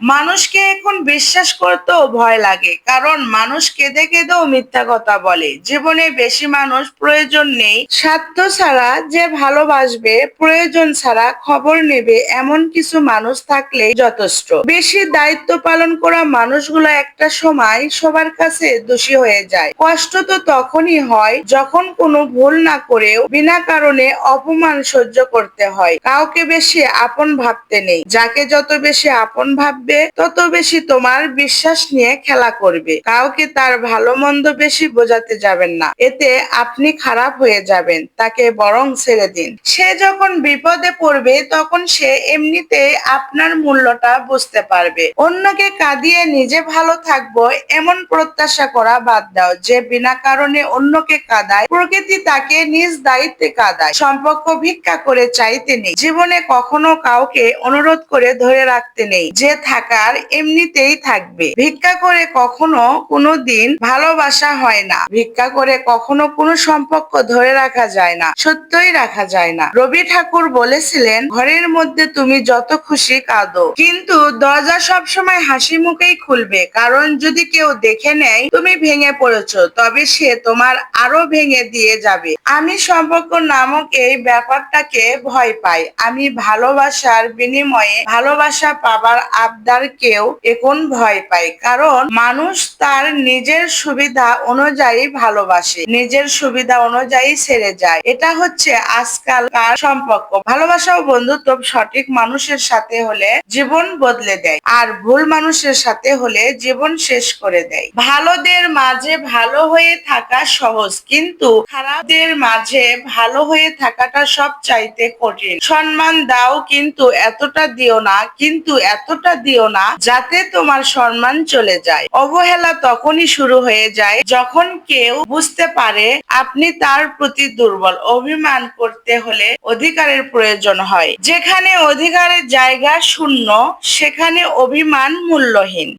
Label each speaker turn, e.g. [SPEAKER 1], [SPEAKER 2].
[SPEAKER 1] মানুষকে এখন বিশ্বাস করতেও ভয় লাগে, কারণ মানুষ কেঁদে কেঁদেও মিথ্যা কথা বলে। জীবনে বেশি মানুষ প্রয়োজন নেই, স্বার্থ ছাড়া যে ভালোবাসবে, প্রয়োজন ছাড়া খবর নেবে, এমন কিছু মানুষ থাকলেই যথেষ্ট। বেশি দায়িত্ব পালন করা মানুষগুলো একটা সময় সবার কাছে দোষী হয়ে যায়। কষ্ট তো তখনই হয় যখন কোনো ভুল না করেও বিনা কারণে অপমান সহ্য করতে হয়। কাউকে বেশি আপন ভাবতে নেই, যাকে যত বেশি আপন ভাববে তত বেশি তোমার বিশ্বাস নিয়ে খেলা করবে। কাউকে তার ভালো মন্দ বেশি বোঝাতে যাবেন না, এতে আপনি খারাপ হয়ে যাবেন। তাকে বরং ছেড়ে দিন। সে যখন বিপদে পড়বে তখন সে এমনিতেই আপনার মূল্যটা বুঝতে পারবে। অন্যকে কাঁদিয়ে নিজে ভালো থাকবো এমন প্রত্যাশা করা বাদ দাও। যে বিনা কারণে অন্যকে কাঁদায়, প্রকৃতি তাকে নিজ দায়িত্বে কাঁদায়। সম্পর্ক ভিক্ষা করে চাইতে নেই, জীবনে কখনো কাউকে অনুরোধ করে ধরে রাখতে নেই। যে থাকার এমনিতেই থাকবে। ভিক্ষা করে কখনো কোনো দিন ভালোবাসা হয় না, ভিক্ষা করে কখনো কোনো সম্পর্ক ধরে রাখা যায় না, সত্যই রাখা যায় না। রবি ঠাকুর বলেছিলেন, ঘরের মধ্যে তুমি যত খুশি কাঁদো, কিন্তু দরজা সবসময় হাসি মুখেই খুলবে, কারণ যদি কেউ দেখে নেয় তুমি ভেঙে পড়েছো, তবে সে তোমার আরো ভেঙে দিয়ে যাবে। আমি সম্পর্ক নামক এই ব্যাপারটাকে ভয় পাই। আমি ভালোবাসার বিনিময়ে ভালোবাসা পাবার আবদারকেও এখন ভয় পাই, কারণ মানুষ তার নিজের সুবিধা অনুযায়ী ভালোবাসে, নিজের সুবিধা অনুযায়ী ছেড়ে যায়। এটা হচ্ছে আজকালকার সম্পর্ক। ভালোবাসা ও বন্ধুত্ব সঠিক মানুষের সাথে হলে জীবন বদলে দেয়, আর ভুল মানুষের সাথে হলে জীবন শেষ করে দেয়। ভালোদের মাঝে ভালো হয়ে থাকা সহজ, কিন্তু খারাপদের মাঝে ভালো হয়ে থাকাটা সব চাইতে কঠিন। সম্মান দাও, কিন্তু এতটা দিও না, কিন্তু এতটা দিও না যাতে তোমার সম্মান চলে যায়। অবহেলা তখনই শুরু হয়ে যায় যখন কেউ বুঝতে পারে আপনি তার প্রতি দুর্বল। অভিমান করতে হলে অধিকারের প্রয়োজন হয়। যেখানে অধিকারের জায়গা শূন্য, সেখানে অভিমান মূল্যহীন।